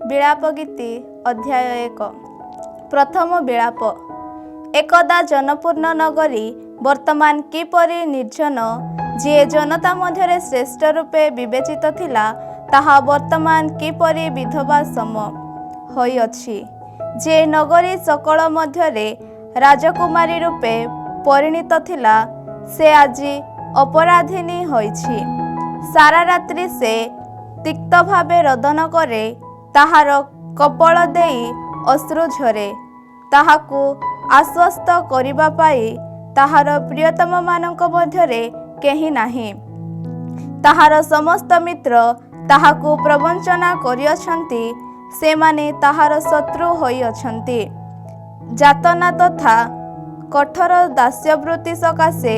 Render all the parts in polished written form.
ବିଳାପ ଗୀତି ଅଧ୍ୟାୟ 1 ପ୍ରଥମ ବିଳାପ। ଏକଦା ଜନପୂର୍ଣ୍ଣ ନଗରୀ ବର୍ତ୍ତମାନ କିପରି ନିର୍ଜନ, ଯିଏ ଜନତା ମଧ୍ୟରେ ଶ୍ରେଷ୍ଠ ରୂପେ ବିବେଚିତ ଥିଲା, ତାହା ବର୍ତ୍ତମାନ କିପରି ବିଧବା ସମ ହୋଇଅଛି। ଯେ ନଗରୀ ସକଳ ମଧ୍ୟରେ ରାଜକୁମାରୀ ରୂପେ ପରିଣୀତ ଥିଲା, ସେ ଆଜି ଅପରାଧିନୀ ହୋଇଛି। ସାରା ରାତ୍ରି ସେ ତିକ୍ତ ଭାବେ ରୋଦନ କରେ, ତାହାର କପୋଳ ଦେଇ ଅଶ୍ରୁ ଝରେ। ତାହାକୁ ଆଶ୍ୱସ୍ତ କରିବା ପାଇଁ ତାହାର ପ୍ରିୟତମମାନଙ୍କ ମଧ୍ୟରେ କେହି ନାହିଁ। ତାହାର ସମସ୍ତ ମିତ୍ର ତାହାକୁ ପ୍ରବଞ୍ଚନା କରିଅଛନ୍ତି, ସେମାନେ ତାହାର ଶତ୍ରୁ ହୋଇଅଛନ୍ତି। ଯାତନା ତଥା କଠୋର ଦାସ୍ୟବୃତ୍ତି ସକାଶେ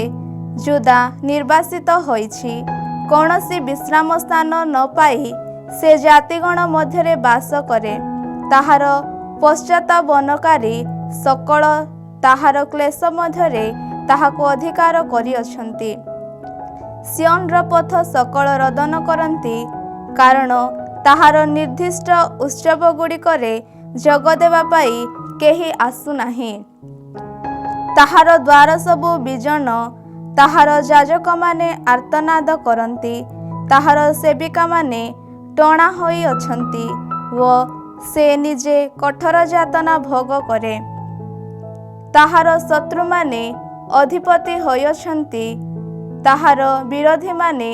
ଯୁଦା ନିର୍ବାସିତ ହୋଇଛି। କୌଣସି ବିଶ୍ରାମ ସ୍ଥାନ ନ ପାଇ ସେ ଜାତିଗଣ ମଧ୍ୟରେ ବାସ କରେ। ତାହାର ପଶ୍ଚାତାବନକାରୀ ସକଳ ତାହାର କ୍ଲେଶ ମଧ୍ୟରେ ତାହାକୁ ଅଧିକାର କରିଅଛନ୍ତି। ସିଓନର ପଥ ସକଳ ରୋଦନ କରନ୍ତି, କାରଣ ତାହାର ନିର୍ଦ୍ଦିଷ୍ଟ ଉତ୍ସବଗୁଡ଼ିକରେ ଯୋଗ ଦେବା ପାଇଁ କେହି ଆସୁନାହିଁ। ତାହାର ଦ୍ୱାର ସବୁ ବିଜନ, ତାହାର ଯାଜକମାନେ ଆର୍ତ୍ତନାଦ କରନ୍ତି, ତାହାର ସେବିକାମାନେ ଟଣା ହୋଇଅଛନ୍ତି ଓ ସେ ନିଜେ କଠୋର ଯାତନା ଭୋଗ କରେ। ତାହାର ଶତ୍ରୁମାନେ ଅଧିପତି ହୋଇଅଛନ୍ତି, ତାହାର ବିରୋଧୀମାନେ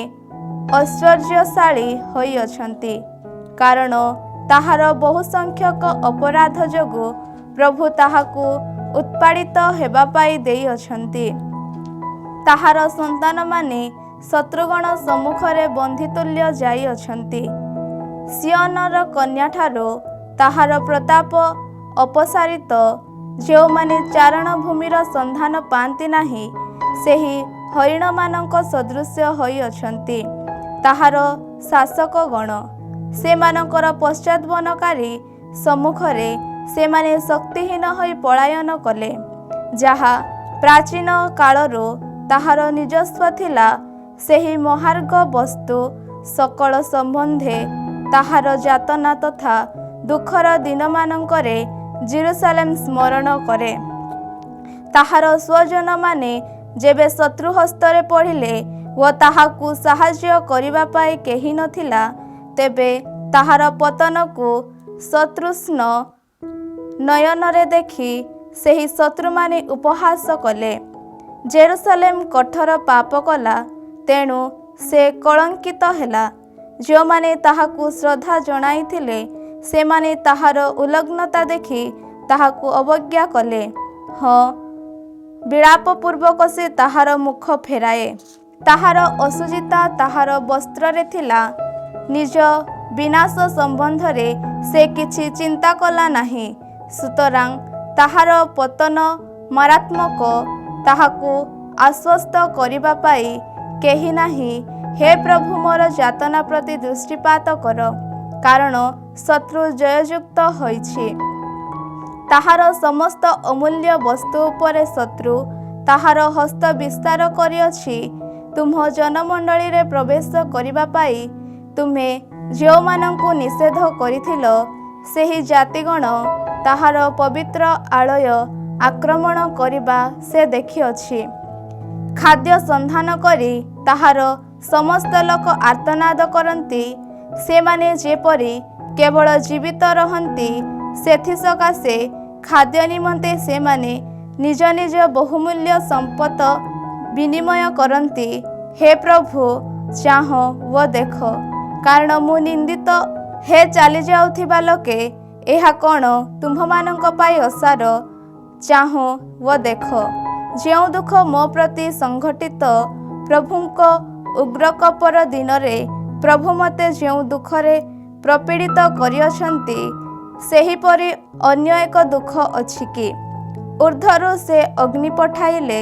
ଐଶ୍ୱର୍ଯ୍ୟଶାଳୀ ହୋଇଅଛନ୍ତି। କାରଣ ତାହାର ବହୁ ସଂଖ୍ୟକ ଅପରାଧ ଯୋଗୁଁ ପ୍ରଭୁ ତାହାକୁ ଉତ୍ପାଡ଼ିତ ହେବା ପାଇଁ ଦେଇଅଛନ୍ତି। ତାହାର ସନ୍ତାନମାନେ ଶତ୍ରୁଗଣ ସମ୍ମୁଖରେ ବନ୍ଧୀତୁଲ୍ୟ ଯାଇଅଛନ୍ତି। ସିଓନର କନ୍ୟାଠାରୁ ତାହାର ପ୍ରତାପ ଅପସାରିତ। ଯେଉଁମାନେ ଚାରଣ ଭୂମିର ସନ୍ଧାନ ପାଆନ୍ତି ନାହିଁ, ସେହି ହରିଣମାନଙ୍କ ସଦୃଶ୍ୟ ହୋଇଅଛନ୍ତି ତାହାର ଶାସକଗଣ। ସେମାନଙ୍କର ପଶ୍ଚାତବନକାରୀ ସମ୍ମୁଖରେ ସେମାନେ ଶକ୍ତିହୀନ ହୋଇ ପଳାୟନ କଲେ। ଯାହା ପ୍ରାଚୀନ କାଳରୁ ତାହାର ନିଜସ୍ୱ ଥିଲା, ସେହି ମହାର୍ଘ ବସ୍ତୁ ସକଳ ସମ୍ବନ୍ଧେ ତାହାର ଯାତନା ତଥା ଦୁଃଖର ଦିନମାନଙ୍କରେ ଜେରୁସାଲେମ ସ୍ମରଣ କରେ। ତାହାର ସ୍ୱଜନମାନେ ଯେବେ ଶତ୍ରୁ ହସ୍ତରେ ପଡ଼ିଲେ ଓ ତାହାକୁ ସାହାଯ୍ୟ କରିବା ପାଇଁ କେହି ନଥିଲା, ତେବେ ତାହାର ପତନକୁ ଶତ୍ରୁଷ୍ଣ ନୟନରେ ଦେଖି ସେହି ଶତ୍ରୁମାନେ ଉପହାସ କଲେ। ଜେରୁସାଲେମ କଠୋର ପାପ କଲା, ତେଣୁ ସେ କଳଙ୍କିତ ହେଲା। ଯେଉଁମାନେ ତାହାକୁ ଶ୍ରଦ୍ଧା ଜଣାଇଥିଲେ, ସେମାନେ ତାହାର ଉଲଗ୍ନତା ଦେଖି ତାହାକୁ ଅବଜ୍ଞା କଲେ। ହଁ, ବିଳାପପୂର୍ବକ ସେ ତାହାର ମୁଖ ଫେରାଏ। ତାହାର ଅସୁଚିତା ତାହାର ବସ୍ତ୍ରରେ ଥିଲା। ନିଜ ବିନାଶ ସମ୍ବନ୍ଧରେ ସେ କିଛି ଚିନ୍ତା କଲା ନାହିଁ। ସୁତରାଂ ତାହାର ପତନ ମାରାତ୍ମକ। ତାହାକୁ ଆଶ୍ୱସ୍ତ କରିବା ପାଇଁ କେହି ନାହିଁ। ହେ ପ୍ରଭୁ, ମୋର ଯାତନା ପ୍ରତି ଦୃଷ୍ଟିପାତ କର, କାରଣ ଶତ୍ରୁ ଜୟଯୁକ୍ତ ହୋଇଛି। ତାହାର ସମସ୍ତ ଅମୂଲ୍ୟ ବସ୍ତୁ ଉପରେ ଶତ୍ରୁ ତାହାର ହସ୍ତ ବିସ୍ତାର କରିଅଛି। ତୁମ୍ଭ ଜନମଣ୍ଡଳୀରେ ପ୍ରବେଶ କରିବା ପାଇଁ ତୁମେ ଯେଉଁମାନଙ୍କୁ ନିଷେଧ କରିଥିଲ, ସେହି ଜାତିଗଣ ତାହାର ପବିତ୍ର ଆଳୟ ଆକ୍ରମଣ କରିବା ସେ ଦେଖିଅଛି। ଖାଦ୍ୟ ସନ୍ଧାନ କରି ତାହାର ସମସ୍ତ ଲୋକ ଆର୍ତ୍ତନାଦ କରନ୍ତି। ସେମାନେ ଯେପରି କେବଳ ଜୀବିତ ରହନ୍ତି, ସେଥିସକାଶେ ଖାଦ୍ୟ ନିମନ୍ତେ ସେମାନେ ନିଜ ନିଜ ବହୁମୂଲ୍ୟ ସମ୍ପଦ ବିନିମୟ କରନ୍ତି। ହେ ପ୍ରଭୁ, ଚାହଁ ଓ ଦେଖ, କାରଣ ମୁଁ ନିନ୍ଦିତ। ହେ ଚାଲିଯାଉଥିବା ଲୋକେ, ଏହା କ'ଣ ତୁମ୍ଭମାନଙ୍କ ପାଇଁ ଅସାର? ଚାହଁ ଓ ଦେଖ, ଯେଉଁ ଦୁଃଖ ମୋ ପ୍ରତି ସଂଘଟିତ। ପ୍ରଭୁଙ୍କ ଉଗ୍ରକୋପର ଦିନରେ ପ୍ରଭୁ ମୋତେ ଯେଉଁ ଦୁଃଖରେ ପ୍ରପୀଡ଼ିତ କରିଅଛନ୍ତି, ସେହିପରି ଅନ୍ୟ ଏକ ଦୁଃଖ ଅଛି କି? ଊର୍ଦ୍ଧ୍ୱରୁ ସେ ଅଗ୍ନି ପଠାଇଲେ,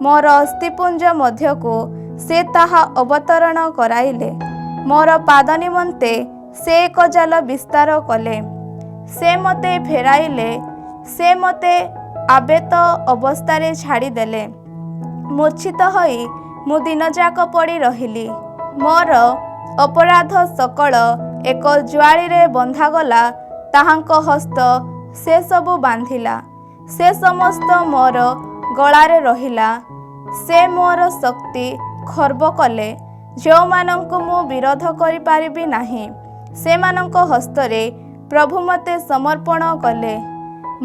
ମୋର ଅସ୍ଥିପୁଞ୍ଜ ମଧ୍ୟକୁ ସେ ତାହା ଅବତରଣ କରାଇଲେ। ମୋର ପାଦ ନିମନ୍ତେ ସେ ଏକ ଜାଲ ବିସ୍ତାର କଲେ। ସେ ମୋତେ ଫେରାଇଲେ, ସେ ମୋତେ ଆବେତ ଅବସ୍ଥାରେ ଛାଡ଼ିଦେଲେ। ମୂର୍ଚ୍ଛିତ ହୋଇ ମୁଁ ଦିନଯାକ ପଡ଼ି ରହିଲି। ମୋର ଅପରାଧ ସକଳ ଏକ ଜ୍ୱାଳିରେ ବନ୍ଧାଗଲା। ତାହାଙ୍କ ହସ୍ତ ସେ ସବୁ ବାନ୍ଧିଲା। ସେ ସମସ୍ତ ମୋର ଗଳାରେ ରହିଲା। ସେ ମୋର ଶକ୍ତି ଖର୍ବ କଲେ। ଯେଉଁମାନଙ୍କୁ ମୁଁ ବିରୋଧ କରିପାରିବି ନାହିଁ, ସେମାନଙ୍କ ହସ୍ତରେ ପ୍ରଭୁ ମୋତେ ସମର୍ପଣ କଲେ।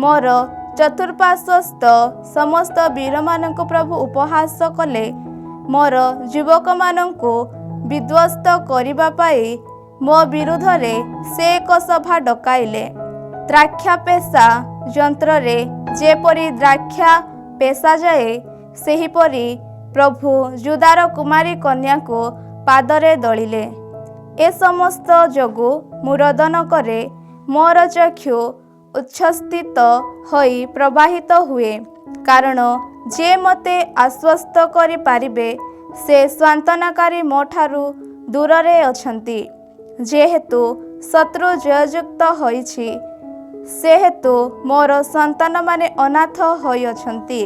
ମୋର ଚତୁଃପାର୍ଶ୍ୱସ୍ଥ ସମସ୍ତ ବୀରମାନଙ୍କୁ ପ୍ରଭୁ ଉପହାସ କଲେ। ମୋର ଯୁବକମାନଙ୍କୁ ବିଧ୍ୱସ୍ତ କରିବା ପାଇଁ ମୋ ବିରୁଦ୍ଧରେ ସେ ଏକ ସଭା ଡକାଇଲେ। ଦ୍ରାକ୍ଷା ପେଷା ଯନ୍ତ୍ରରେ ଯେପରି ଦ୍ରାକ୍ଷା ପେଷାଯାଏ, ସେହିପରି ପ୍ରଭୁ ଯୁଦାର କୁମାରୀ କନ୍ୟାକୁ ପାଦରେ ଦଳିଲେ। ଏ ସମସ୍ତ ଯୋଗୁଁ ମୁଁ ରୋଦନ କରେ, ମୋର ଚକ୍ଷୁ ଉଚ୍ଛ୍ୱସିତ ହୋଇ ପ୍ରବାହିତ ହୁଏ। କାରଣ ଯେ ମୋତେ ଆଶ୍ୱସ୍ତ କରିପାରିବେ, ସେ ସାନ୍ତ୍ୱନାକାରୀ ମୋ ଠାରୁ ଦୂରରେ ଅଛନ୍ତି। ଯେହେତୁ ଶତ୍ରୁ ଜୟଯୁକ୍ତ ହୋଇଛି, ସେହେତୁ ମୋର ସନ୍ତାନମାନେ ଅନାଥ ହୋଇଅଛନ୍ତି।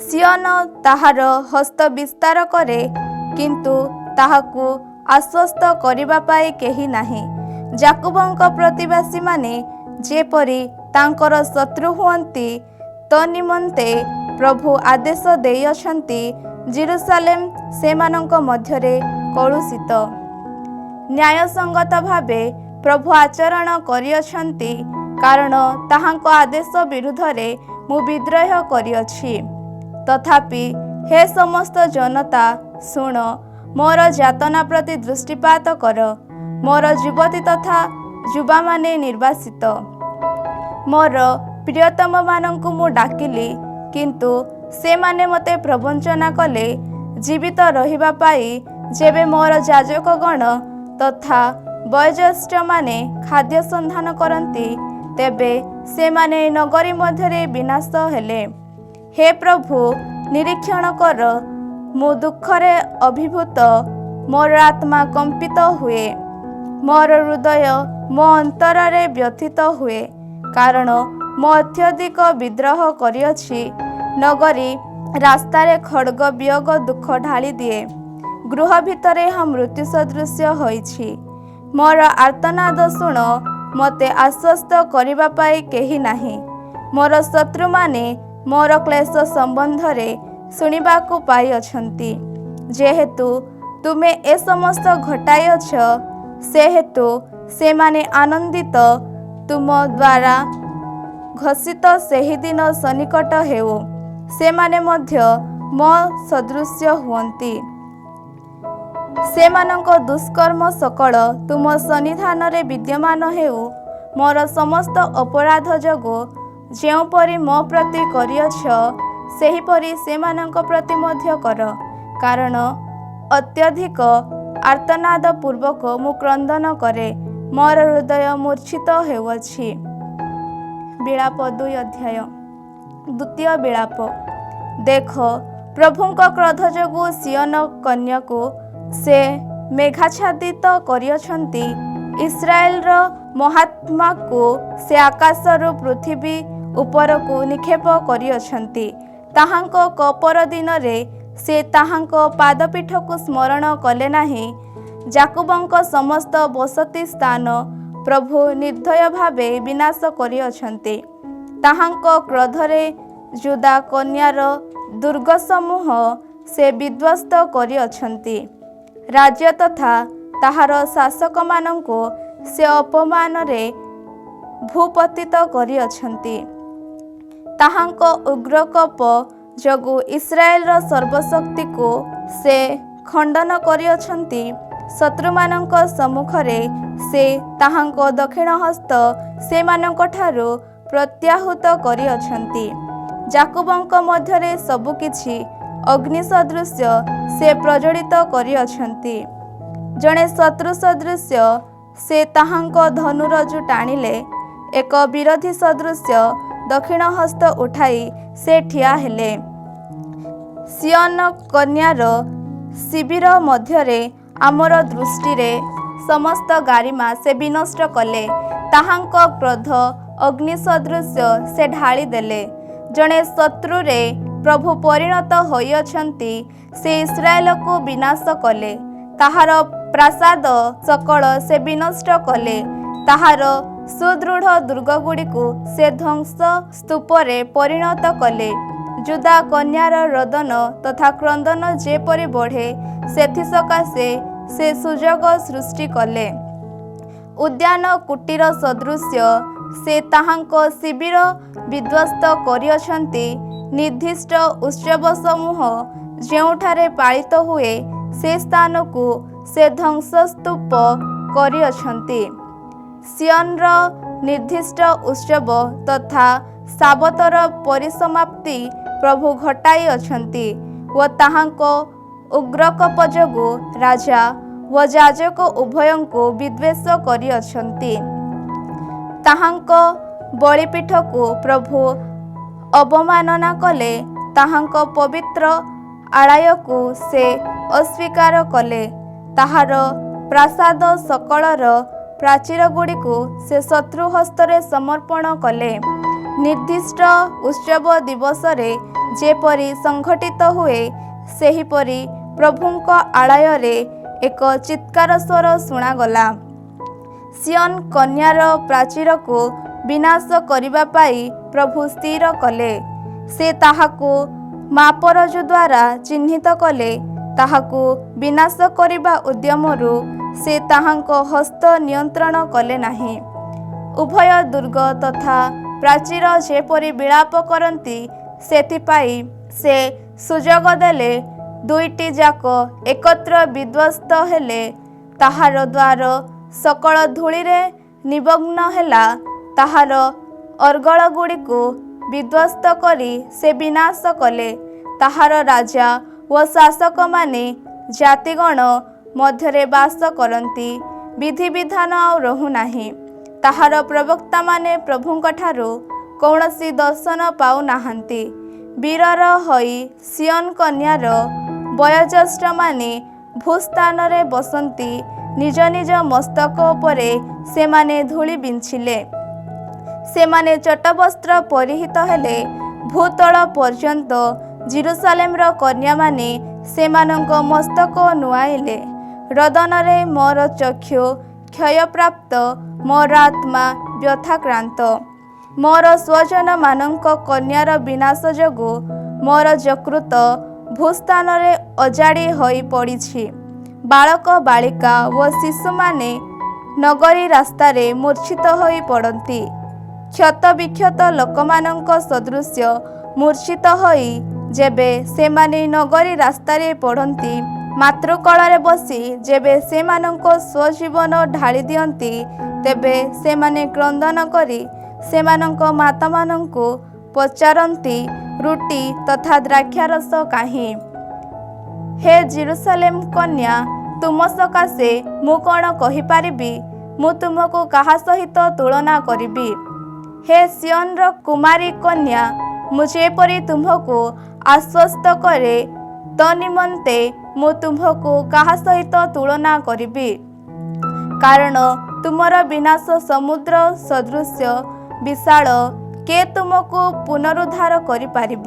ସିୟନ ତାହାର ହସ୍ତ ବିସ୍ତାର କରେ, କିନ୍ତୁ ତାହାକୁ ଆଶ୍ୱସ୍ତ କରିବା ପାଇଁ କେହି ନାହିଁ। ଯାକୋବଙ୍କ ପ୍ରତିବାସୀମାନେ ଯେପରି ତାଙ୍କର ଶତ୍ରୁ ହୁଅନ୍ତି, ତନ୍ନିମନ୍ତେ ପ୍ରଭୁ ଆଦେଶ ଦେଇଅଛନ୍ତି। ଜେରୁସାଲେମ ସେମାନଙ୍କ ମଧ୍ୟରେ କଳୁଷିତ। ନ୍ୟାୟସଙ୍ଗତ ଭାବେ ପ୍ରଭୁ ଆଚରଣ କରିଅଛନ୍ତି, କାରଣ ତାହାଙ୍କ ଆଦେଶ ବିରୁଦ୍ଧରେ ମୁଁ ବିଦ୍ରୋହ କରିଅଛି। ତଥାପି ହେ ସମସ୍ତ ଜନତା, ଶୁଣ, ମୋର ଯାତନା ପ୍ରତି ଦୃଷ୍ଟିପାତ କର। ମୋର ଯୁବତୀ ତଥା ଯୁବାମାନେ ନିର୍ବାସିତ। ମୋର ପ୍ରିୟତମମାନଙ୍କୁ ମୁଁ ଡାକିଲି, କିନ୍ତୁ ସେମାନେ ମୋତେ ପ୍ରବଞ୍ଚନା କଲେ। ଜୀବିତ ରହିବା ପାଇଁ ଯେବେ ମୋର ଯାଜକଗଣ ତଥା ବୟୋଜ୍ୟେଷ୍ଠମାନେ ଖାଦ୍ୟ ସନ୍ଧାନ କରନ୍ତି, ତେବେ ସେମାନେ ନଗରୀ ମଧ୍ୟରେ ବିନାଶ ହେଲେ। ହେ ପ୍ରଭୁ, ନିରୀକ୍ଷଣ କର, ମୁଁ ଦୁଃଖରେ ଅଭିଭୂତ, ମୋର ଆତ୍ମା କମ୍ପିତ ହୁଏ। ମୋର ହୃଦୟ ମୋ ଅନ୍ତରରେ ବ୍ୟଥିତ ହୁଏ, କାରଣ ମୁଁ ଅତ୍ୟଧିକ ବିଦ୍ରୋହ କରିଅଛି। ନଗରୀ ରାସ୍ତାରେ ଖଡ଼୍ଗ ବିୟୋଗ ଦୁଃଖ ଢାଳି ଦିଏ। ଗୃହ ଭିତରେ ଏହା ମୃତ୍ୟୁ ସଦୃଶ୍ୟ ହୋଇଛି। ମୋର ଆର୍ତ୍ତନାଦ ଶୁଣ, ମୋତେ ଆଶ୍ୱସ୍ତ କରିବା ପାଇଁ କେହି ନାହିଁ। ମୋର ଶତ୍ରୁମାନେ ମୋର କ୍ଲେଶ ସମ୍ବନ୍ଧରେ ଶୁଣିବାକୁ ପାଇଅଛନ୍ତି। ଯେହେତୁ ତୁମେ ଏ ସମସ୍ତ ଘଟାଇଅଛ, ସେହେତୁ ସେମାନେ ଆନନ୍ଦିତ। ତୁମ ଦ୍ୱାରା ଘୋଷିତ ସେହିଦିନ ସନ୍ନିକଟ ହେଉ, ସେମାନେ ମଧ୍ୟ ମୋ ସଦୃଶ୍ୟ ହୁଅନ୍ତି। ସେମାନଙ୍କ ଦୁଷ୍କର୍ମ ସକଳ ତୁମ ସନ୍ନିଧାନରେ ବିଦ୍ୟମାନ ହେଉ। ମୋର ସମସ୍ତ ଅପରାଧ ଯୋଗୁଁ ଯେଉଁପରି ମୋ ପ୍ରତି କରିଅଛ, ସେହିପରି ସେମାନଙ୍କ ପ୍ରତି ମଧ୍ୟ କର। କାରଣ ଅତ୍ୟଧିକ ଆର୍ତ୍ତନାଦ ପୂର୍ବକ ମୁଁ କ୍ରନ୍ଦନ କରେ, ମୋର ହୃଦୟ ମୂର୍ଚ୍ଛିତ ହେଉଅଛି। ବିଳାପ 2 ଅଧ୍ୟାୟ। ଦ୍ୱିତୀୟ ବିଳାପ। ଦେଖ, ପ୍ରଭୁଙ୍କ କ୍ରୋଧ ଯୋଗୁଁ ସିୟନ କନ୍ୟାକୁ ସେ ମେଘାଚ୍ଛାଦିତ କରିଅଛନ୍ତି। ଇସ୍ରାଏଲର ମହାତ୍ମାକୁ ସେ ଆକାଶରୁ ପୃଥିବୀ ଉପରକୁ ନିକ୍ଷେପ କରିଅଛନ୍ତି। ତାହାଙ୍କ କୋପର ଦିନରେ ସେ ତାହାଙ୍କ ପାଦପୀଠକୁ ସ୍ମରଣ କଲେ ନାହିଁ। ଯାକୋବଙ୍କ ସମସ୍ତ ବସତି ସ୍ଥାନ ପ୍ରଭୁ ନିର୍ଦ୍ଦୟ ଭାବେ ବିନାଶ କରିଅଛନ୍ତି। ତାହାଙ୍କ କ୍ରୋଧରେ ଯୁଦା କନ୍ୟାର ଦୁର୍ଗସମୂହ ସେ ବିଧ୍ୱସ୍ତ କରିଅଛନ୍ତି। ରାଜ୍ୟ ତଥା ତାହାର ଶାସକମାନଙ୍କୁ ସେ ଅପମାନରେ ଭୂପତିତ କରିଅଛନ୍ତି। ତାହାଙ୍କ ଉଗ୍ରକୋପ ଯୋଗୁଁ ଇସ୍ରାଏଲର ସର୍ବଶକ୍ତିକୁ ସେ ଖଣ୍ଡନ କରିଅଛନ୍ତି। ଶତ୍ରୁମାନଙ୍କ ସମ୍ମୁଖରେ ସେ ତାହାଙ୍କ ଦକ୍ଷିଣ ହସ୍ତ ସେମାନଙ୍କଠାରୁ ପ୍ରତ୍ୟାହୃତ କରିଅଛନ୍ତି। ଯାକୋବଙ୍କ ମଧ୍ୟରେ ସବୁକିଛି ଅଗ୍ନି ସଦୃଶ୍ୟ ସେ ପ୍ରଜ୍ୱଳିତ କରିଅଛନ୍ତି। ଜଣେ ଶତ୍ରୁ ସଦୃଶ୍ୟ ସେ ତାହାଙ୍କ ଧନୁରଜୁ ଟାଣିଲେ। ଏକ ବିରୋଧୀ ସଦୃଶ୍ୟ ଦକ୍ଷିଣ ହସ୍ତ ଉଠାଇ ସେ ଠିଆ ହେଲେ। ସିୟନ କନ୍ୟାର ଶିବିର ମଧ୍ୟରେ ଆମର ଦୃଷ୍ଟିରେ ସମସ୍ତ ଗାରିମା ସେ ବିନଷ୍ଟ କଲେ। ତାହାଙ୍କ କ୍ରୋଧ ଅଗ୍ନି ସଦୃଶ୍ୟ ସେ ଢାଳି ଦେଲେ। ଜଣେ ଶତ୍ରୁରେ ପ୍ରଭୁ ପରିଣତ ହୋଇଅଛନ୍ତି। ସେ ଇସ୍ରାଏଲକୁ ବିନାଶ କଲେ, ତାହାର ପ୍ରାସାଦ ସକଳ ସେ ବିନଷ୍ଟ କଲେ। ତାହାର ସୁଦୃଢ଼ ଦୁର୍ଗଗୁଡ଼ିକୁ ସେ ଧ୍ୱଂସ ସ୍ତୂପରେ ପରିଣତ କଲେ। ଯୁଦା କନ୍ୟାର ରୋଦନ ତଥା କ୍ରନ୍ଦନ ଯେପରି ବଢ଼େ ସେଥିସକାଶେ ସେ ସୁଯୋଗ ସୃଷ୍ଟି କଲେ। ଉଦ୍ୟାନ କୁଟୀର ସଦୃଶ୍ୟ ସେ ତାହାଙ୍କ ଶିବିର ବିଧ୍ୱସ୍ତ କରିଅଛନ୍ତି। ନିର୍ଦ୍ଦିଷ୍ଟ ଉତ୍ସବ ସମୂହ ଯେଉଁଠାରେ ପାଳିତ ହୁଏ ସେ ସ୍ଥାନକୁ ସେ ଧ୍ୱଂସସ୍ତୂପ କରିଅଛନ୍ତି। ସିୟନ୍‌ର ନିର୍ଦ୍ଦିଷ୍ଟ ଉତ୍ସବ ତଥା ସାବତର ପରିସମାପ୍ତି ପ୍ରଭୁ ଘଟାଇଅଛନ୍ତି ଓ ତାହାଙ୍କ ଉଗ୍ରକୋପ ଯୋଗୁଁ ରାଜା ଓ ଯାଜକ ଉଭୟଙ୍କୁ ବିଦ୍ୱେଷ କରିଅଛନ୍ତି। ତାହାଙ୍କ ବଳିପୀଠକୁ ପ୍ରଭୁ ଅବମାନନା କଲେ, ତାହାଙ୍କ ପବିତ୍ର ଆଳୟକୁ ସେ ଅସ୍ୱୀକାର କଲେ। ତାହାର ପ୍ରାସାଦ ସକଳର ପ୍ରାଚୀରଗୁଡ଼ିକୁ ସେ ଶତ୍ରୁ ହସ୍ତରେ ସମର୍ପଣ କଲେ। ନିର୍ଦ୍ଦିଷ୍ଟ ଉତ୍ସବ ଦିବସରେ ଯେପରି ସଂଘଟିତ ହୁଏ ସେହିପରି ପ୍ରଭୁଙ୍କ ଆଳୟରେ ଏକ ଚିତ୍କାର ସ୍ୱର ଶୁଣାଗଲା। ସିୟନ୍ କନ୍ୟାର ପ୍ରାଚୀରକୁ ବିନାଶ କରିବା ପାଇଁ ପ୍ରଭୁ ସ୍ଥିର କଲେ। ସେ ତାହାକୁ ମାପରଜୁ ଦ୍ୱାରା ଚିହ୍ନିତ କଲେ। ତାହାକୁ ବିନାଶ କରିବା ଉଦ୍ୟମରୁ ସେ ତାହାଙ୍କ ହସ୍ତ ନିୟନ୍ତ୍ରଣ କଲେ ନାହିଁ। ଉଭୟ ଦୁର୍ଗ ତଥା ପ୍ରାଚୀର ଯେପରି ବିଳାପ କରନ୍ତି ସେଥିପାଇଁ ସେ ସୁଯୋଗ ଦେଲେ। ଦୁଇଟି ଯାକ ଏକତ୍ର ବିଧ୍ୱସ୍ତ ହେଲେ। ତାହାର ଦ୍ୱାର ସକଳ ଧୂଳିରେ ନିମଗ୍ନ ହେଲା। ତାହାର ଅର୍ଗଳଗୁଡ଼ିକୁ ବିଧ୍ୱସ୍ତ କରି ସେ ବିନାଶ କଲେ। ତାହାର ରାଜା ଓ ଶାସକମାନେ ଜାତିଗଣ ମଧ୍ୟରେ ବାସ କରନ୍ତି। ବିଧିବିଧାନ ଆଉ ରହୁନାହିଁ। ତାହାର ପ୍ରବକ୍ତାମାନେ ପ୍ରଭୁଙ୍କଠାରୁ କୌଣସି ଦର୍ଶନ ପାଉନାହାନ୍ତି। ବୀରର ହୋଇ ସିୟନ୍ କନ୍ୟାର ବୟୋଜ୍ୟେଷ୍ଠମାନେ ଭୂସ୍ଥାନରେ ବସନ୍ତି। ନିଜ ନିଜ ମସ୍ତକ ଉପରେ ସେମାନେ ଧୂଳି ବିଞ୍ଚିଲେ। ସେମାନେ ଚଟବସ୍ତ୍ର ପରିହିତ ହେଲେ। ଭୂତଳ ପର୍ଯ୍ୟନ୍ତ ଜେରୁସାଲେମର କନ୍ୟାମାନେ ସେମାନଙ୍କ ମସ୍ତକ ନୁଆଇଲେ। ରୋଦନରେ ମୋର ଚକ୍ଷୁ କ୍ଷୟପ୍ରାପ୍ତ, ମୋର ଆତ୍ମା ବ୍ୟଥାକ୍ରାନ୍ତ। ମୋର ସ୍ୱଜନମାନଙ୍କ କନ୍ୟାର ବିନାଶ ଯୋଗୁଁ ମୋର ଯକୃତ ଭୂସ୍ଥାନରେ ଅଜାଡ଼ି ହୋଇ ପଡ଼ିଛି। ବାଳକ ବାଳିକା ଓ ଶିଶୁମାନେ ନଗରୀ ରାସ୍ତାରେ ମୂର୍ଚ୍ଛିତ ହୋଇ ପଡ଼ନ୍ତି। କ୍ଷତବିକ୍ଷତ ଲୋକମାନଙ୍କ ସଦୃଶ୍ୟ ମୂର୍ଚ୍ଛିତ ହୋଇ ଯେବେ ସେମାନେ ନଗରୀ ରାସ୍ତାରେ ପଡ଼ନ୍ତି, ମାତୃକୋଳରେ ବସି ଯେବେ ସେମାନଙ୍କ ସ୍ୱଜୀବନ ଢାଳି ଦିଅନ୍ତି, ତେବେ ସେମାନେ କ୍ରନ୍ଦନ କରି ସେମାନଙ୍କ ମାତାମାନଙ୍କୁ ପଚାରନ୍ତି, ରୁଟି ତଥା ଦ୍ରାକ୍ଷାରସ କାହିଁ? ହେ ଜେରୁସାଲେମ କନ୍ୟା, ତୁମ ସକାଶେ ମୁଁ କ'ଣ କହିପାରିବି? ମୁଁ ତୁମକୁ କାହା ସହିତ ତୁଳନା କରିବି? ହେ ସିୟନ୍‌ର କୁମାରୀ କନ୍ୟା, ମୁଁ ଯେପରି ତୁମ୍ଭକୁ ଆଶ୍ୱସ୍ତ କରେ, ତନ୍ନିମନ୍ତେ ମୁଁ ତୁମ୍ଭକୁ କାହା ସହିତ ତୁଳନା କରିବି? କାରଣ ତୁମର ବିନାଶ ସମୁଦ୍ର ସଦୃଶ୍ୟ ବିଶାଳ। କେ ତୁମକୁ ପୁନରୁଦ୍ଧାର କରିପାରିବ?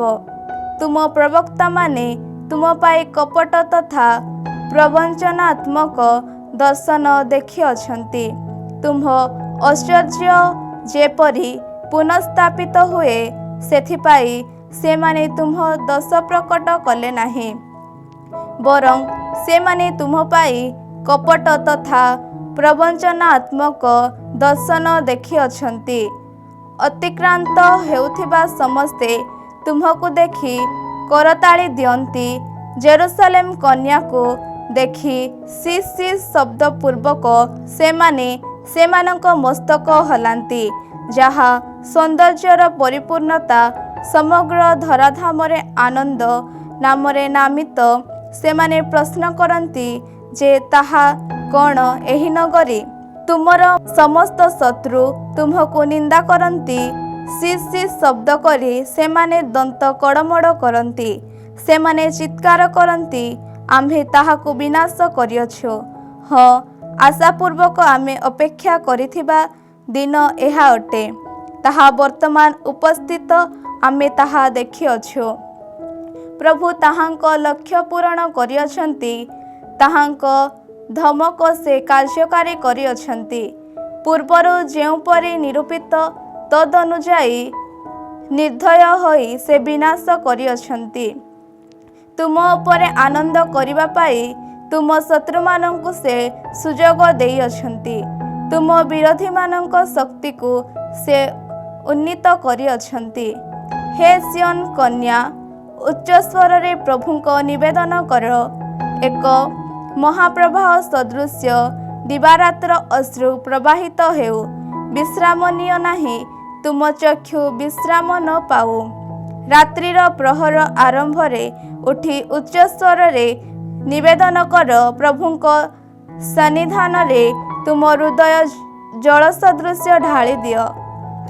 ତୁମ ପ୍ରବକ୍ତାମାନେ ତୁମ ପାଇଁ କପଟ ତଥା ପ୍ରବଞ୍ଚନାତ୍ମକ ଦର୍ଶନ ଦେଖିଅଛନ୍ତି। ତୁମ୍ଭ ଐଶ୍ୱର୍ଯ୍ୟ ଯେପରି ପୁନଃସ୍ଥାପିତ ହୁଏ, ସେଥିପାଇଁ ସେମାନେ ତୁମ୍ଭ ଦୋଷ ପ୍ରକଟ କଲେ ନାହିଁ। ବରଂ ସେମାନେ ତୁମ ପାଇଁ କପଟ ତଥା ପ୍ରବଞ୍ଚନାତ୍ମକ ଦର୍ଶନ ଦେଖିଅଛନ୍ତି। ଅତିକ୍ରାନ୍ତ ହେଉଥିବା ସମସ୍ତେ ତୁମ୍ଭକୁ ଦେଖି କରତାଳି ଦିଅନ୍ତି। ଜେରୁସାଲେମ କନ୍ୟାକୁ ଦେଖି ସିସ୍ ସିସ୍ ଶବ୍ଦପୂର୍ବକ ସେମାନେ ସେମାନଙ୍କ ମସ୍ତକ ହଲାନ୍ତି। ଯାହା ସୌନ୍ଦର୍ଯ୍ୟର ପରିପୂର୍ଣ୍ଣତା ସମଗ୍ର ଧରାଧାମରେ ଆନନ୍ଦ ନାମରେ ନାମିତ। ସେମାନେ ପ୍ରଶ୍ନ କରନ୍ତି ଯେ ତାହା କ'ଣ ଏହି ନଗରୀ? ତୁମର ସମସ୍ତ ଶତ୍ରୁ ତୁମ୍ଭକୁ ନିନ୍ଦା କରନ୍ତି। ସିସ୍ ସିସ୍ ଶବ୍ଦ କରି ସେମାନେ ଦନ୍ତ କଡ଼ମଡ଼ କରନ୍ତି। ସେମାନେ ଚିତ୍କାର କରନ୍ତି, ଆମ୍ଭେ ତାହାକୁ ବିନାଶ କରିଅଛୁ। ହଁ, ଆଶାପୂର୍ବକ ଆମେ ଅପେକ୍ଷା କରିଥିବା ଦିନ ଏହା ଅଟେ। ତାହା ବର୍ତ୍ତମାନ ଉପସ୍ଥିତ, ଆମେ ତାହା ଦେଖିଅଛୁ। ପ୍ରଭୁ ତାହାଙ୍କ ଲକ୍ଷ୍ୟ ପୂରଣ କରିଅଛନ୍ତି। ତାହାଙ୍କ ଧମକ ସେ କାର୍ଯ୍ୟକାରୀ କରିଅଛନ୍ତି। ପୂର୍ବରୁ ଯେଉଁପରି ନିରୂପିତ ତଦନୁଯାୟୀ ନିର୍ଦ୍ଦୟ ହୋଇ ସେ ବିନାଶ କରିଅଛନ୍ତି। ତୁମ ଉପରେ ଆନନ୍ଦ କରିବା ପାଇଁ ତୁମ ଶତ୍ରୁମାନଙ୍କୁ ସେ ସୁଯୋଗ ଦେଇଅଛନ୍ତି। ତୁମ ବିରୋଧୀମାନଙ୍କ ଶକ୍ତିକୁ ସେ ଉନ୍ନୀତ କରିଅଛନ୍ତି। ହେ ସିଓନ କନ୍ୟା, ଉଚ୍ଚ ସ୍ୱରରେ ପ୍ରଭୁଙ୍କ ନିବେଦନ କର। ଏକ ମହାପ୍ରବାହ ସଦୃଶ୍ୟ ଦିବାରାତ୍ର ଅଶ୍ରୁ ପ୍ରବାହିତ ହେଉ। ବିଶ୍ରାମ ନିଅ ନାହିଁ, ତୁମ ଚକ୍ଷୁ ବିଶ୍ରାମ ନ ପାଉ। ରାତ୍ରିର ପ୍ରହର ଆରମ୍ଭରେ ଉଠି ଉଚ୍ଚ ସ୍ୱରରେ ନିବେଦନ କର। ପ୍ରଭୁଙ୍କ ସନ୍ନିଧାନରେ ତୁମ ହୃଦୟ ଜଳ ସଦୃଶ୍ୟ ଢାଳି ଦିଅ।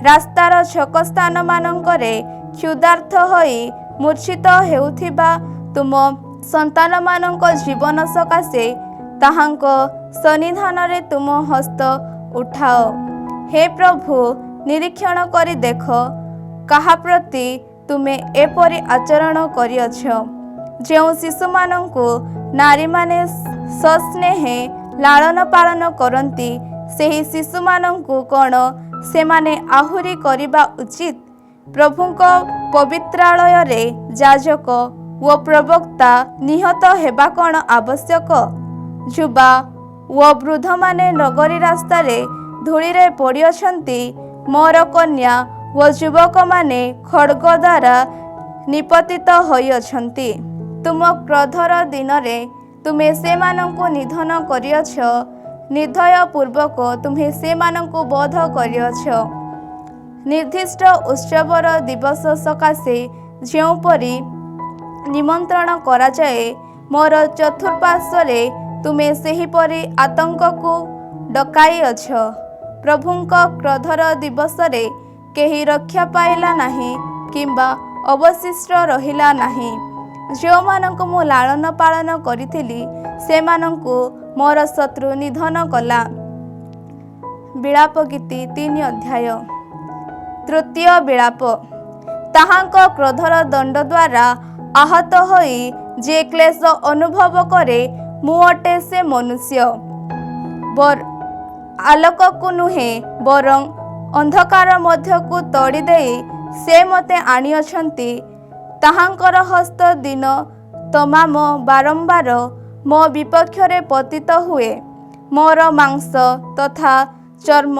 ରାସ୍ତାର ଛକ ସ୍ଥାନମାନଙ୍କରେ କ୍ଷୁଧାର୍ଥ ହୋଇ ମୂର୍ଚ୍ଛିତ ହେଉଥିବା ତୁମ ସନ୍ତାନମାନଙ୍କ ଜୀବନ ସକାଶେ ତାହାଙ୍କ ସନ୍ନିଧାନରେ ତୁମ ହସ୍ତ ଉଠାଅ। ହେ ପ୍ରଭୁ, ନିରୀକ୍ଷଣ କରି ଦେଖ, କାହା ପ୍ରତି ତୁମେ ଏପରି ଆଚରଣ କରିଅଛ। ଯେଉଁ ଶିଶୁମାନଙ୍କୁ ନାରୀମାନେ ସସ୍ନେହେ ଲାଳନ ପାଳନ କରନ୍ତି, ସେହି ଶିଶୁମାନଙ୍କୁ କ'ଣ ସେମାନେ ଆହୁରି କରିବା ଉଚିତ? ପ୍ରଭୁଙ୍କ ପବିତ୍ରାଳୟରେ ଯାଜକ ଓ ପ୍ରବକ୍ତା ନିହତ ହେବା କ'ଣ ଆବଶ୍ୟକ? ଯୁବା ଓ ବୃଦ୍ଧମାନେ ନଗରୀ ରାସ୍ତାରେ ଧୂଳିରେ ପଡ଼ିଅଛନ୍ତି। ମୋର କନ୍ୟା ଓ ଯୁବକମାନେ ଖଡ଼୍ଗ ଦ୍ୱାରା ନିପତିତ ହୋଇଅଛନ୍ତି। ତୁମ କ୍ରୋଧର ଦିନରେ ତୁମେ ସେମାନଙ୍କୁ ନିଧନ କରିଅଛ। ନିର୍ଦ୍ଦୟ ପୂର୍ବକ ତୁମେ ସେମାନଙ୍କୁ ବଧ କରିଅଛ। ନିର୍ଦ୍ଦିଷ୍ଟ ଉତ୍ସବର ଦିବସ ସକାଶେ ଯେଉଁପରି ନିମନ୍ତ୍ରଣ କରାଯାଏ, ମୋର ଚତୁଃପାର୍ଶ୍ୱରେ ତୁମେ ସେହିପରି ଆତଙ୍କକୁ ଡକାଇଅଛ। ପ୍ରଭୁଙ୍କ କ୍ରୋଧର ଦିବସରେ କେହି ରକ୍ଷା ପାଇଲା ନାହିଁ କିମ୍ବା ଅବଶିଷ୍ଟ ରହିଲା ନାହିଁ। ଯେଉଁମାନଙ୍କୁ ମୁଁ ଲାଳନ ପାଳନ କରିଥିଲି, ସେମାନଙ୍କୁ ମୋର ଶତ୍ରୁ ନିଧନ କଲା। ବିଳାପ ଗୀତି 3 ଅଧ୍ୟାୟ। ତୃତୀୟ ବିଳାପ। ତାହାଙ୍କ କ୍ରୋଧର ଦଣ୍ଡ ଦ୍ୱାରା ଆହତ ହୋଇ ଯେ କ୍ଲେଶ ଅନୁଭବ କରେ, ମୁଁ ଅଟେ ସେ ମନୁଷ୍ୟ। ଆଲୋକକୁ ନୁହେଁ, ବରଂ ଅନ୍ଧକାର ମଧ୍ୟକୁ ତଡ଼ି ଦେଇ ସେ ମୋତେ ଆଣିଅଛନ୍ତି। ତାହାଙ୍କର ହସ୍ତ ଦିନ ତମାମ ବାରମ୍ବାର ମୋ ବିପକ୍ଷରେ ପତିତ ହୁଏ। ମୋର ମାଂସ ତଥା ଚର୍ମ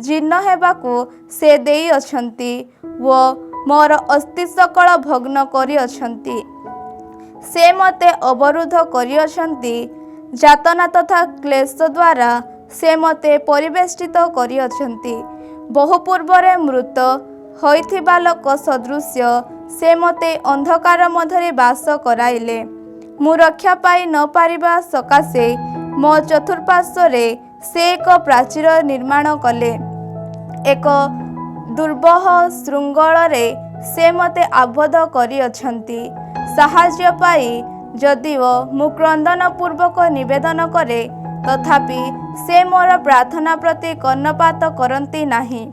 ଜୀର୍ଣ୍ଣ ହେବାକୁ ସେ ଦେଇଅଛନ୍ତି ଓ ମୋର ଅସ୍ଥି ସକଳ ଭଗ୍ନ କରିଅଛନ୍ତି। ସେ ମୋତେ ଅବରୁଦ୍ଧ କରିଅଛନ୍ତି। ଯାତନା ତଥା କ୍ଲେଶ ଦ୍ୱାରା ସେ ମୋତେ ପରିବେଷ୍ଟିତ କରିଅଛନ୍ତି। ବହୁ ପୂର୍ବରେ ମୃତ ହୋଇଥିବା ଲୋକ ସଦୃଶ୍ୟ ସେ ମୋତେ ଅନ୍ଧକାର ମଧ୍ୟରେ ବାସ କରାଇଲେ। ମୁଁ ରକ୍ଷା ପାଇ ନ ପାରିବା ସକାଶେ ମୋ ଚତୁଃପାର୍ଶ୍ୱରେ ସେ ଏକ ପ୍ରାଚୀର ନିର୍ମାଣ କଲେ। ଏକ ଦୁର୍ବହ ଶୃଙ୍ଖଳରେ ସେ ମୋତେ ଆବଦ୍ଧ କରିଅଛନ୍ତି। ସାହାଯ୍ୟ ପାଇ ଯଦିଓ ମୁଁ କ୍ରନ୍ଦନ ପୂର୍ବକ ନିବେଦନ କରେ, ତଥାପି ସେ ମୋର ପ୍ରାର୍ଥନା ପ୍ରତି କର୍ଣ୍ଣପାତ କରନ୍ତି ନାହିଁ।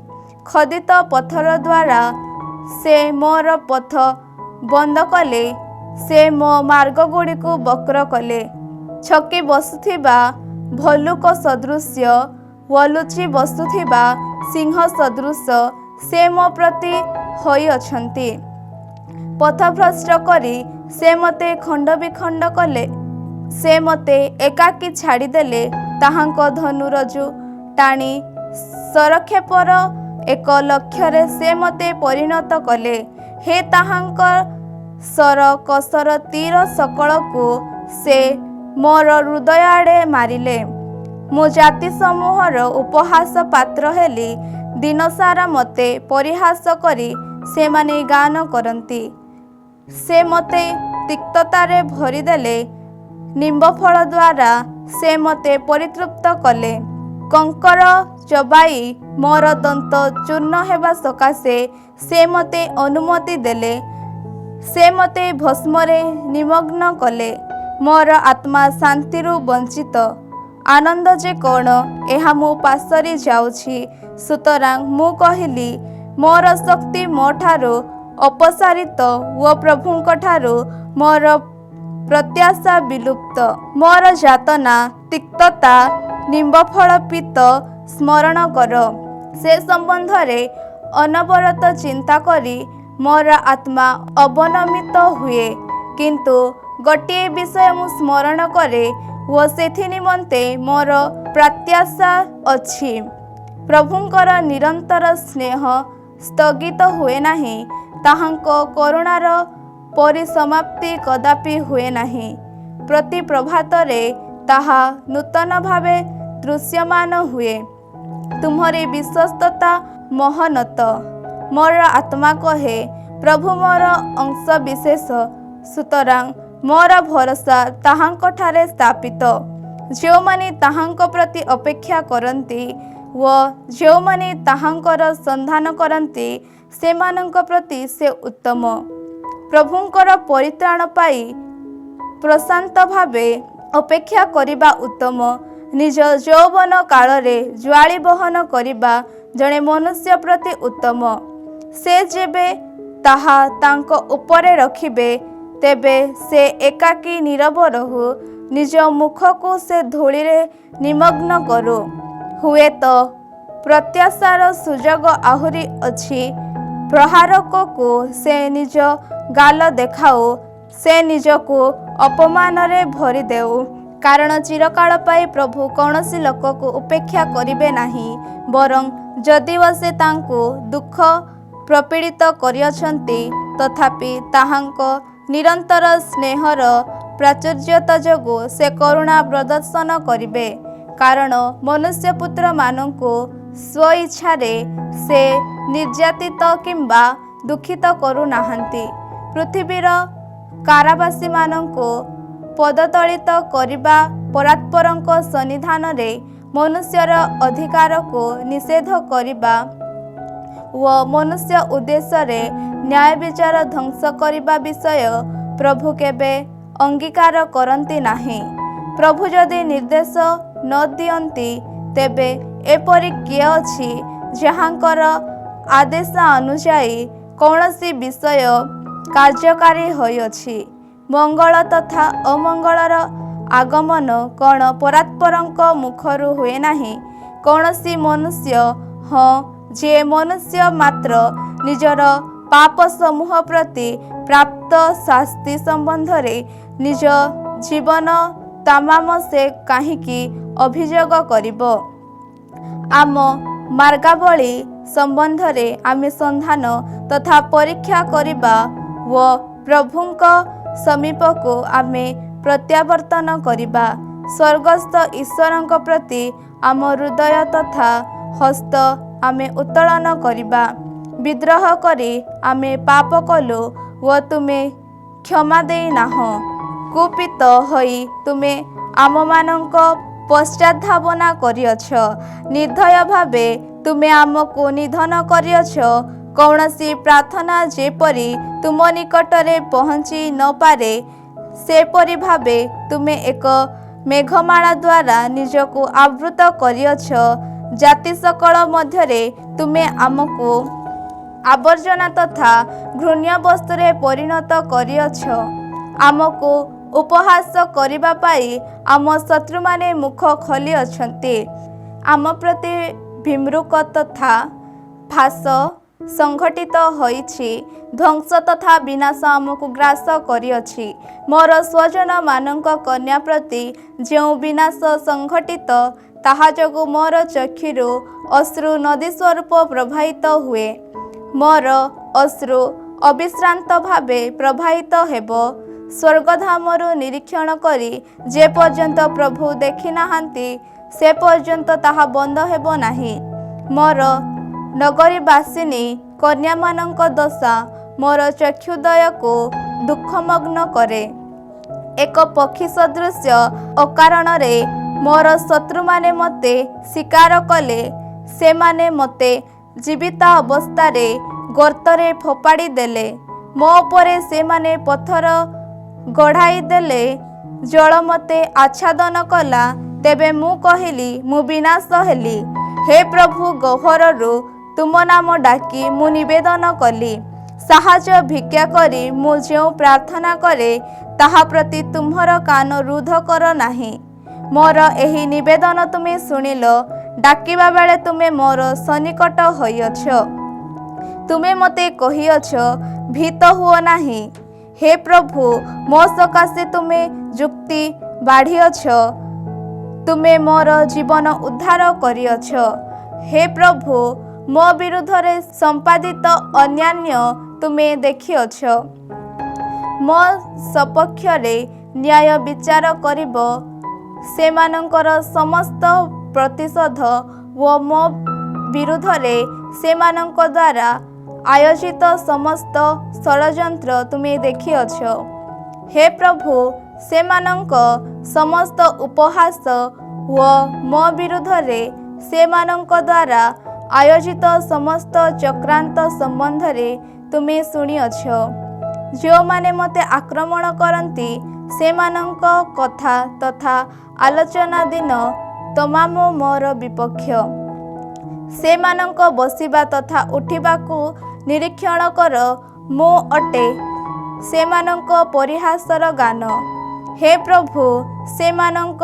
ଖୋଦିତ ପଥର ଦ୍ୱାରା ସେ ମୋର ପଥ ବନ୍ଦ କଲେ। ସେ ମୋ ମାର୍ଗଗୁଡ଼ିକୁ ବକ୍ର କଲେ। ଛକି ବସୁଥିବା ଭଲ୍ଲୁକ ସଦୃଶ୍ୟ ଓ ଲୁଚି ବସୁଥିବା ସିଂହ ସଦୃଶ ସେ ମୋ ପ୍ରତି ହୋଇଅଛନ୍ତି। ପଥଭ୍ରଷ୍ଟ କରି ସେ ମୋତେ ଖଣ୍ଡ ବିଖଣ୍ଡ କଲେ। ସେ ମୋତେ ଏକାକୀ ଛାଡ଼ିଦେଲେ। ତାହାଙ୍କ ଧନୁରଜୁ ଟାଣି ସରକ୍ଷେପର ଏକ ଲକ୍ଷ୍ୟରେ ସେ ମୋତେ ପରିଣତ କଲେ। ହେ ତାହାଙ୍କ ଶର କଷର ତୀର ସକଳକୁ ସେ ମୋର ହୃଦୟ ଆଡ଼େ ମାରିଲେ। ମୁଁ ଜାତି ସମୂହର ଉପହାସ ପାତ୍ର ହେଲି। ଦିନସାରା ମୋତେ ପରିହାସ କରି ସେମାନେ ଗାନ କରନ୍ତି। ସେ ମୋତେ ତିକ୍ତତାରେ ଭରିଦେଲେ। ନିମ୍ବଫଳ ଦ୍ୱାରା ସେ ମୋତେ ପରିତୃପ୍ତ କଲେ। କଙ୍କର ଚୋବାଇ ମୋର ଦନ୍ତ ଚୂର୍ଣ୍ଣ ହେବା ସକାଶେ ସେ ମୋତେ ଅନୁମତି ଦେଲେ। ସେ ମୋତେ ଭସ୍ମରେ ନିମଗ୍ନ କଲେ। ମୋର ଆତ୍ମା ଶାନ୍ତିରୁ ବଞ୍ଚିତ। ଆନନ୍ଦ ଯେ କ'ଣ, ଏହା ମୁଁ ପାସୋରି ଯାଉଛି। ସୁତରାଂ ମୁଁ କହିଲି, ମୋର ଶକ୍ତି ମୋ ଠାରୁ ଅପସାରିତ ଓ ପ୍ରଭୁଙ୍କଠାରୁ ମୋର ପ୍ରତ୍ୟାଶା ବିଲୁପ୍ତ। ମୋର ଯାତନା, ତିକ୍ତତା, ନିମ୍ବଫଳ ପିତ୍ତ ସ୍ମରଣ କର। ସେ ସମ୍ବନ୍ଧରେ ଅନବରତ ଚିନ୍ତା କରି ମୋର ଆତ୍ମା ଅବନମିତ ହୁଏ। କିନ୍ତୁ ଗୋଟିଏ ବିଷୟ ମୁଁ ସ୍ମରଣ କରେ ଓ ସେଥି ନିମନ୍ତେ ମୋର ପ୍ରତ୍ୟାଶା ଅଛି। ପ୍ରଭୁଙ୍କର ନିରନ୍ତର ସ୍ନେହ ସ୍ଥଗିତ ହୁଏ ନାହିଁ, ତାହାଙ୍କ କରୁଣାର ପରିସମାପ୍ତି କଦାପି ହୁଏ ନାହିଁ। ପ୍ରତି ପ୍ରଭାତରେ ତାହା ନୂତନ ଭାବେ ଦୃଶ୍ୟମାନ ହୁଏ। ତୁମରି ବିଶ୍ୱସ୍ତତା ମହୋନ୍ନତ। ମୋର ଆତ୍ମା କହେ, ପ୍ରଭୁ ମୋର ଅଂଶବିଶେଷ, ସୁତରାଂ ମୋର ଭରସା ତାହାଙ୍କଠାରେ ସ୍ଥାପିତ। ଯେଉଁମାନେ ତାହାଙ୍କ ପ୍ରତି ଅପେକ୍ଷା କରନ୍ତି ଓ ଯେଉଁମାନେ ତାହାଙ୍କର ସନ୍ଧାନ କରନ୍ତି, ସେମାନଙ୍କ ପ୍ରତି ସେ ଉତ୍ତମ। ପ୍ରଭୁଙ୍କର ପରିତ୍ରାଣ ପାଇ ପ୍ରଶାନ୍ତ ଭାବେ ଅପେକ୍ଷା କରିବା ଉତ୍ତମ। ନିଜ ଯୌବନ କାଳରେ ଜ୍ୱାଳି ବହନ କରିବା ଜଣେ ମନୁଷ୍ୟ ପ୍ରତି ଉତ୍ତମ। ସେ ଯେବେ ତାହା ତାଙ୍କ ଉପରେ ରଖିବେ, ତେବେ ସେ ଏକାକୀ ନୀରବ ରହୁ, ନିଜ ମୁଖକୁ ସେ ଧୂଳିରେ ନିମଗ୍ନ କରୁ। ହୁଏତ ପ୍ରତ୍ୟାଶାର ସୁଯୋଗ ଆହୁରି ଅଛି। ପ୍ରହାରକକୁ ସେ ନିଜ ଗାଲ ଦେଖାଉ, ସେ ନିଜକୁ ଅପମାନରେ ଭରିଦେଉ। କାରଣ ଚିରକାଳ ପାଇଁ ପ୍ରଭୁ କୌଣସି ଲୋକକୁ ଉପେକ୍ଷା କରିବେ ନାହିଁ। ବରଂ ଯଦିଓ ସେ ତାଙ୍କୁ ଦୁଃଖ ପ୍ରପୀଡ଼ିତ କରିଅଛନ୍ତି, ତଥାପି ତାହାଙ୍କ ନିରନ୍ତର ସ୍ନେହର ପ୍ରାଚୁର୍ଯ୍ୟତା ଯୋଗୁଁ ସେ କରୁଣା ପ୍ରଦର୍ଶନ କରିବେ। କାରଣ ମନୁଷ୍ୟପୁତ୍ରମାନଙ୍କୁ ସ୍ୱଇଚ୍ଛାରେ ସେ ନିର୍ଯାତିତ କିମ୍ବା ଦୁଃଖିତ କରୁନାହାନ୍ତି। ପୃଥିବୀର କାରାବାସୀମାନଙ୍କୁ ପଦତଳିତ କରିବା ପରାତ୍ପରଙ୍କ ସନ୍ନିଧାନରେ ମନୁଷ୍ୟର ଅଧିକାରକୁ ନିଷେଧ କରିବା ଓ ମନୁଷ୍ୟ ଉଦ୍ଦେଶ୍ୟରେ ନ୍ୟାୟ ବିଚାର ଧ୍ୱଂସ କରିବା ବିଷୟ ପ୍ରଭୁ କେବେ ଅଙ୍ଗୀକାର କରନ୍ତି ନାହିଁ। ପ୍ରଭୁ ଯଦି ନିର୍ଦ୍ଦେଶ ନ ଦିଅନ୍ତି, ତେବେ ଏପରି କିଏ ଅଛି ଯାହାଙ୍କର ଆଦେଶ ଅନୁଯାୟୀ କୌଣସି ବିଷୟ କାର୍ଯ୍ୟକାରୀ ହୋଇଅଛି? ମଙ୍ଗଳ ତଥା ଅମଙ୍ଗଳର ଆଗମନ କ'ଣ ପରାତ୍ପରଙ୍କ ମୁଖରୁ ହୁଏ ନାହିଁ? କୌଣସି ମନୁଷ୍ୟ, ହଁ, ଯିଏ ମନୁଷ୍ୟ ମାତ୍ର ନିଜର ପାପ ସମୂହ ପ୍ରତି ପ୍ରାପ୍ତ ଶାସ୍ତି ସମ୍ବନ୍ଧରେ ନିଜ ଜୀବନ ତମାମ ସେ କାହିଁକି ଅଭିଯୋଗ କରିବ? ଆମ ମାର୍ଗାବଳୀ ସମ୍ବନ୍ଧରେ ଆମେ ସନ୍ଧାନ ତଥା ପରୀକ୍ଷା କରିବା ଓ ପ୍ରଭୁଙ୍କ ସମୀପକୁ ଆମେ ପ୍ରତ୍ୟାବର୍ତ୍ତନ କରିବା। ସ୍ୱର୍ଗସ୍ଥ ଈଶ୍ୱରଙ୍କ ପ୍ରତି ଆମ ହୃଦୟ ତଥା ହସ୍ତ ଆମେ ଉତ୍ତୋଳନ କରିବା। ବିଦ୍ରୋହ କରି ଆମେ ପାପ କଲୁ ଓ ତୁମେ କ୍ଷମା ଦେଇନାହଁ। କୁପିତ ହୋଇ ତୁମେ ଆମମାନଙ୍କ ପଶ୍ଚାଦ୍ଧାବନା କରିଅଛ। ନିର୍ଦ୍ଦୟ ଭାବେ ତୁମେ ଆମକୁ ନିଧନ କରିଅଛ। କୌଣସି ପ୍ରାର୍ଥନା ଯେପରି ତୁମ ନିକଟରେ ପହଞ୍ଚି ନ ପାରେ, ସେପରି ଭାବେ ତୁମେ ଏକ ମେଘମାଳା ଦ୍ୱାରା ନିଜକୁ ଆବୃତ କରିଅଛ। ଜାତି ସକଳ ମଧ୍ୟରେ ତୁମେ ଆମକୁ ଆବର୍ଜନା ତଥା ଘୃଣ୍ୟ ବସ୍ତୁରେ ପରିଣତ କରିଅଛ। ଆମକୁ ଉପହାସ କରିବା ପାଇଁ ଆମ ଶତ୍ରୁମାନେ ମୁଖ ଖୋଲିଅଛନ୍ତି। ଆମ ପ୍ରତି ଭୀମରୁକ ତଥା ଫାଶ ସଂଘଟିତ ହୋଇଛି। ଧ୍ୱଂସ ତଥା ବିନାଶ ଆମକୁ ଗ୍ରାସ କରିଅଛି। ମୋର ସ୍ୱଜନମାନଙ୍କ କନ୍ୟା ପ୍ରତି ଯେଉଁ ବିନାଶ ସଂଘଟିତ, ତାହା ଯୋଗୁଁ ମୋର ଚକ୍ଷୁରୁ ଅଶ୍ରୁ ନଦୀ ସ୍ୱରୂପ ପ୍ରବାହିତ ହୁଏ। ମୋର ଅଶ୍ରୁ ଅବିଶ୍ରାନ୍ତ ଭାବେ ପ୍ରବାହିତ ହେବ। ସ୍ୱର୍ଗଧାମରୁ ନିରୀକ୍ଷଣ କରି ଯେ ପର୍ଯ୍ୟନ୍ତ ପ୍ରଭୁ ଦେଖିନାହାନ୍ତି, ସେ ପର୍ଯ୍ୟନ୍ତ ତାହା ବନ୍ଦ ହେବ ନାହିଁ। ମୋର ନଗରୀବାସିନୀ କନ୍ୟାମାନଙ୍କ ଦଶା ମୋର ଚକ୍ଷୁଦୟକୁ ଦୁଃଖମଗ୍ନ କରେ। ଏକ ପକ୍ଷୀ ସଦୃଶ୍ୟ ଅକାରଣରେ ମୋର ଶତ୍ରୁମାନେ ମୋତେ ଶିକାର କଲେ। ସେମାନେ ମୋତେ ଜୀବିତ ଅବସ୍ଥାରେ ଗର୍ତ୍ତରେ ଫୋପାଡ଼ି ଦେଲେ। ମୋ ଉପରେ ସେମାନେ ପଥର ଗଢ଼ାଇ ଦେଲେ। ଜଳ ମୋତେ ଆଚ୍ଛାଦନ କଲା। ତେବେ ମୁଁ କହିଲି, ମୁଁ ବିନାଶ ହେଲି। ହେ ପ୍ରଭୁ, ଗହ୍ୱରରୁ ତୁମ ନାମ ଡାକି ମୁଁ ନିବେଦନ କଲି। ସାହାଯ୍ୟ ଭିକ୍ଷା କରି ମୁଁ ଯେଉଁ ପ୍ରାର୍ଥନା କରେ, ତାହା ପ୍ରତି ତୁମ୍ଭର କାନ ରୁଦ୍ଧ କର ନାହିଁ। ମୋର ଏହି ନିବେଦନ ତୁମେ ଶୁଣିଲ। डाकिबा बेले तुमे मोर सन्निकट होइअछ। तुमे मते कहिअछ भीत हुओ नाही। हे प्रभु मो सकाशे तुमे जुक्ति बाढ़िअछ। तुमे मोर जीवन उद्धार करिअछ। हे प्रभु मो विरुद्धरे संपादित अन्यान्य तुमे देखिअछ। मो सपक्षरे न्याय विचार करिब। सेमानंकर समस्त प्रतिशोध व मो विरुद्धरे सेमानंक द्वारा आयोजित समस्त षड्यंत्र तुमे देखिअछ। हे प्रभु सेमानंक समस्त उपहास व मो विरुद्धरे सेमानंक द्वारा आयोजित समस्त चक्रांत संबंधरे तुमे शुणिअछ। जो माने मते आक्रमण करती सेमानंक कथा तथा आलोचना दिन तमाम मोर विपक्ष। सेमानंक बसिबा तथा उठिबाकू निरीक्षण कर मो अटे सेमानंक परिहासर गान। हे प्रभु सेमानंक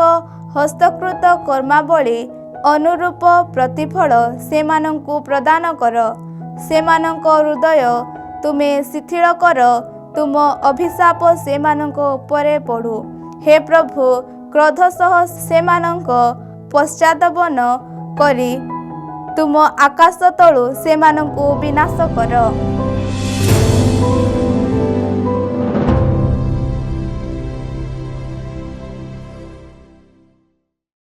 हस्तकृत कर्मावली अनुरूप प्रतिफल सेमानंकू प्रदान कर। सेमानंक हृदय तुमे शिथिल कर। तुम अभिशाप सेमानंक उपरे पड़ू। हे प्रभु क्रोध सह सेमानंक पश्चातापन करी तुम आकाश तलु सेमानंकू विनाश कर।